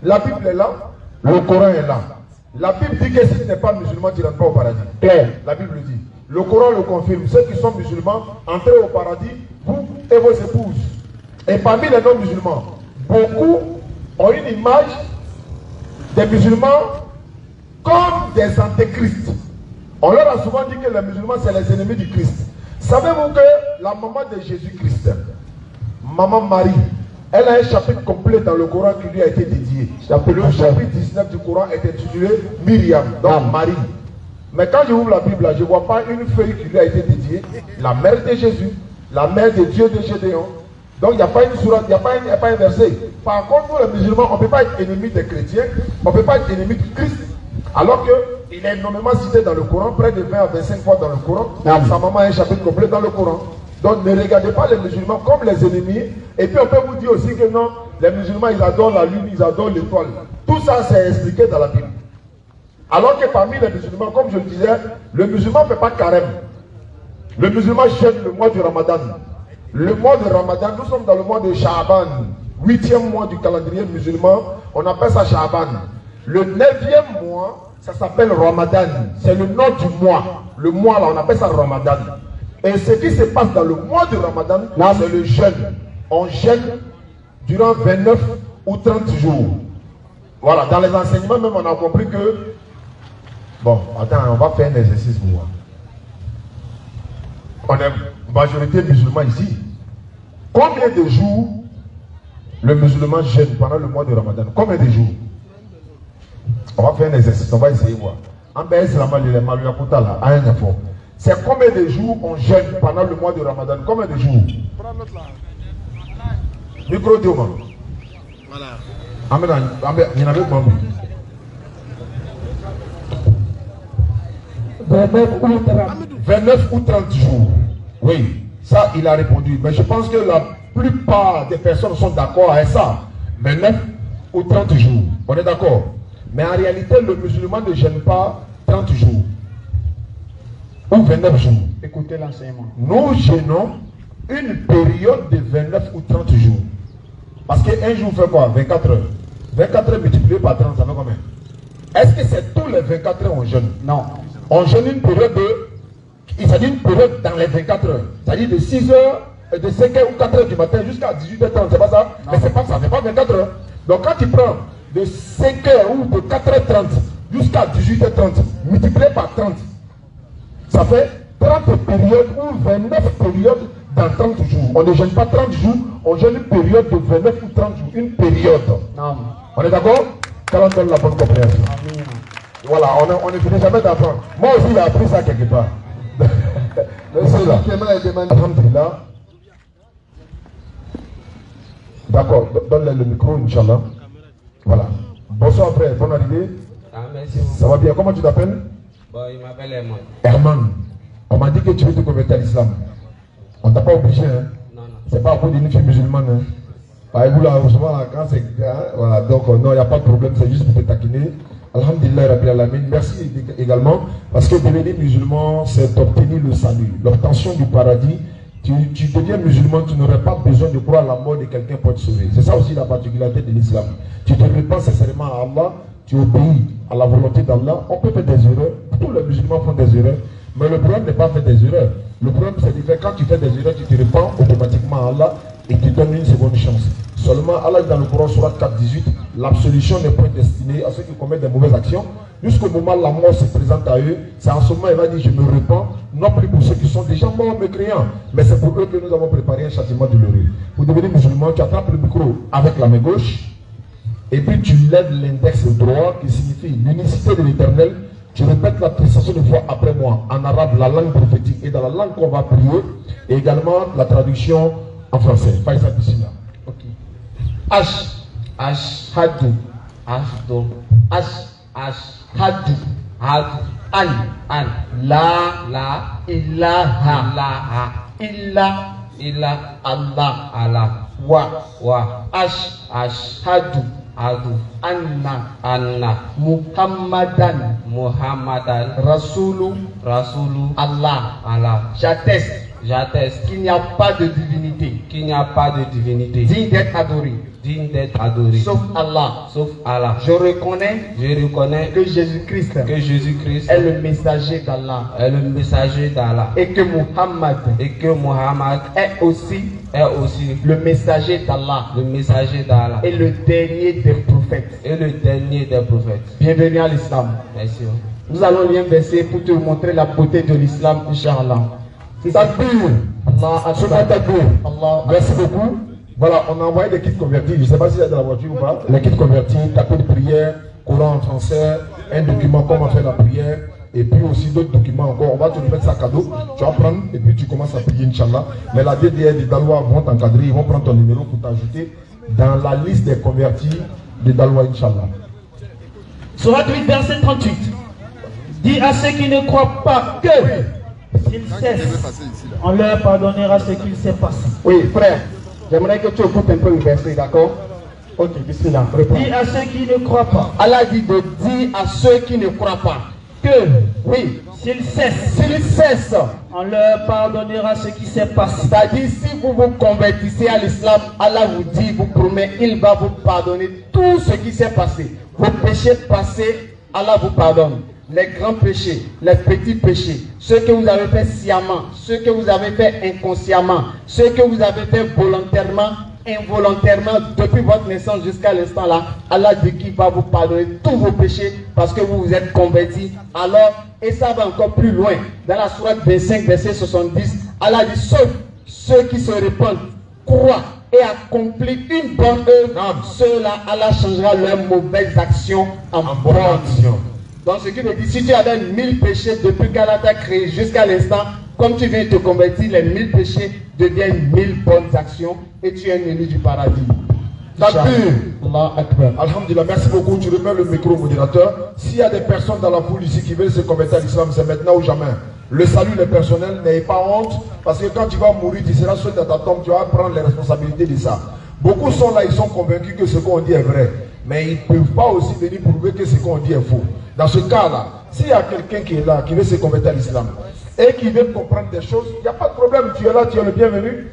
La Bible est là, le Coran est là. La Bible dit que si tu n'es pas musulman, tu n'entres pas au paradis. La Bible le dit. Le Coran le confirme. Ceux qui sont musulmans, entrez au paradis, vous et vos épouses. Et parmi les non-musulmans, beaucoup ont une image des musulmans comme des antéchrists. On leur a souvent dit que les musulmans, c'est les ennemis du Christ. Savez-vous que la maman de Jésus-Christ, maman Marie, elle a un chapitre complet dans le Coran qui lui a été dédié. Le chapitre 19 du Coran est intitulé Myriam, donc Marie. Mais quand je ouvre la Bible, là, je ne vois pas une feuille qui lui a été dédiée. La mère de Jésus, la mère de Dieu de Gédéon. Donc il n'y a pas une sourate, il n'y a pas un verset. Par contre, nous les musulmans, on ne peut pas être ennemis des chrétiens, on ne peut pas être ennemis du Christ. Alors qu'il est énormément cité dans le Coran, près de 20 à 25 fois dans le Coran. Sa maman a un chapitre complet dans le Coran. Donc ne regardez pas les musulmans comme les ennemis. Et puis on peut vous dire aussi que non, les musulmans ils adorent la lune, ils adorent l'étoile. Tout ça c'est expliqué dans la Bible. Alors que parmi les musulmans, comme je le disais, le musulman ne fait pas carême. Le musulman jeûne le mois du Ramadan. Le mois de Ramadan, nous sommes dans le mois de Sha'ban, 8e mois du calendrier musulman, on appelle ça Sha'ban. Le 9e mois, ça s'appelle Ramadan. C'est le nom du mois. Le mois là, on appelle ça Ramadan. Et ce qui se passe dans le mois de Ramadan, c'est le jeûne. On jeûne durant 29 ou 30 jours. Voilà, dans les enseignements même, on a compris que... Bon, attends, on va faire un exercice pour moi. On est majorité musulmans ici. Combien de jours le musulman jeûne pendant le mois de Ramadan? Combien de jours? On va faire un exercice, on va essayer de voir. C'est combien de jours on jeûne pendant le mois de Ramadan? Combien de jours? Micro Dioma. Voilà. 29 ou 30 jours. Oui, ça il a répondu. Mais je pense que la plupart des personnes sont d'accord avec ça. 29 ou 30 jours. On est d'accord? Mais en réalité, le musulman ne jeûne pas 30 jours. Ou 29 jours. Écoutez l'enseignement. Nous jeûnons une période de 29 ou 30 jours. Parce qu'un jour fait quoi? 24 heures. 24 heures multiplié par 30, ça fait combien? Est-ce que c'est tous les 24 heures on jeûne? Non. On jeûne une période de... Il s'agit d'une période dans les 24 heures. C'est-à-dire de 6 heures, de 5 heures ou 4 heures du matin jusqu'à 18h30. C'est pas ça? Non. Mais c'est pas ça, c'est pas 24 heures. Donc quand tu prends de 5 heures ou de 4h30 jusqu'à 18h30, multiplié par 30, ça fait 30 périodes ou 29 périodes dans 30 jours. On ne jeûne pas 30 jours, on jeûne une période de 29 ou 30 jours. Une période. Non. On est d'accord? Quand on donne la bonne compréhension. Amen. Voilà, on ne finit jamais d'apprendre. Moi aussi, j'ai appris ça quelque part. Merci là. Alhamdulillah. D'accord, donne-le le micro, Inch'Allah. Voilà. Bonsoir frère, bonne arrivée. Ah, merci. Ça va bien, comment tu t'appelles? Bon, il m'appelle Herman. Herman. On m'a dit que tu veux te convertir à l'islam. On ne t'a pas obligé, hein? Non, non. C'est pas à cause d'une fille musulmane, hein? Bah, vous là, quand c'est... Voilà, donc non, il n'y a pas de problème, c'est juste pour te taquiner. Alhamdulillah Rabbil Alamin. Merci également, parce que devenir musulman, c'est obtenir le salut, l'obtention du paradis. Tu deviens musulman, tu n'aurais pas besoin de croire à la mort de quelqu'un pour te sauver. C'est ça aussi la particularité de l'islam. Tu te répands sincèrement à Allah, tu obéis à la volonté d'Allah. On peut faire des erreurs, tous les musulmans font des erreurs, mais le problème n'est pas faire des erreurs. Le problème c'est de faire, quand tu fais des erreurs, tu te répands automatiquement à Allah et tu donnes une seconde chance. Seulement, Allah dans le Coran, Surat 4-18, l'absolution n'est pas destinée à ceux qui commettent des mauvaises actions. Jusqu'au moment où la mort se présente à eux, c'est en ce moment il va dire je me répands, non plus pour ceux qui sont déjà morts mécréants, mais c'est pour eux que nous avons préparé un châtiment douloureux. Pour devenir musulman, tu attrapes le micro avec la main gauche, et puis tu lèves l'index droit qui signifie l'unicité de l'Éternel. Tu répètes la précision de fois après moi, en arabe, la langue prophétique, et dans la langue qu'on va prier, et également la traduction en français. Faisal Bismillah. Ashhadu an la ilaha illa Allah wa ashhadu anna Muhammadan Rasulu Allah. J'atteste J'atteste qu'il n'y a pas de divinité qu'il n'y a pas de divinité digne d'être adorée digne d'être adorée sauf Allah. sauf Allah. Je reconnais Je reconnais que Jésus-Christ que Jésus-Christ est le messager d'Allah est le messager d'Allah et que Muhammad et que Muhammad est aussi le messager d'Allah messager d'Allah et le dernier des prophètes. et le dernier des prophètes. Bienvenue à l'islam. Merci. Nous allons lire un verset pour te montrer la beauté de l'islam, Inch'Allah. Takbir. Allah Souma Akbar. takbir. Allah Merci beaucoup. Voilà, on a envoyé des kits convertis. Je ne sais pas s'il y a dans la voiture ou pas. Les kits convertis, tapis de prière, Coran en français, un document comment faire la prière, et puis aussi d'autres documents encore. On va te remettre ça cadeau. Tu vas prendre et puis tu commences à prier, Inch'Allah. Mais la DDR des Dalois vont t'encadrer, ils vont prendre ton numéro pour t'ajouter dans la liste des convertis des Dalois, Inch'Allah. Surat 8, verset 38. Dis à ceux qui ne croient pas que s'ils cessent, on leur pardonnera ce qu'il s'est passé. Oui, frère, j'aimerais que tu écoutes un peu le verset, d'accord? Ok, bismillah, reprends. Dis à ceux qui ne croient pas Allah dit de dire à ceux qui ne croient pas que oui, s'ils cessent, s'ils cessent, on leur pardonnera ce qui s'est passé. c'est-à-dire si vous vous convertissez à l'islam, Allah vous dit, vous promet, il va vous pardonner tout ce qui s'est passé. Vos péchés passés, Allah vous pardonne. Les grands péchés, les petits péchés, ceux que vous avez fait sciemment, ceux que vous avez fait inconsciemment, ceux que vous avez fait volontairement, involontairement, depuis votre naissance jusqu'à l'instant là, Allah dit qu'il va vous pardonner tous vos péchés parce que vous vous êtes convertis. Alors, et ça va encore plus loin, dans la sourate 25, verset 70, Allah dit, sauf ceux qui se répandent, croient et accomplissent une bonne œuvre, ceux-là, Allah changera leurs mauvaises actions en bonnes actions. Donc ce qui veut dire, si tu avais 1000 péchés depuis qu'Allah t'a créé jusqu'à l'instant, comme tu viens de te convertir, les 1000 péchés deviennent 1000 bonnes actions et tu es un élu du paradis. Takbir. Allah Akbar. Alhamdulillah, merci beaucoup. Tu remets le micro au modérateur. S'il y a des personnes dans la foule ici qui veulent se convertir à l'islam, c'est maintenant ou jamais. Le salut, le personnel, n'ayez pas honte, parce que quand tu vas mourir, tu seras seul dans ta tombe, tu vas prendre les responsabilités de ça. Beaucoup sont là, ils sont convaincus que ce qu'on dit est vrai, mais ils ne peuvent pas aussi venir prouver que ce qu'on dit est faux. Dans ce cas-là, s'il y a quelqu'un qui est là, qui veut se convertir à l'islam, et qui veut comprendre des choses, il n'y a pas de problème, tu es là, tu es le bienvenu.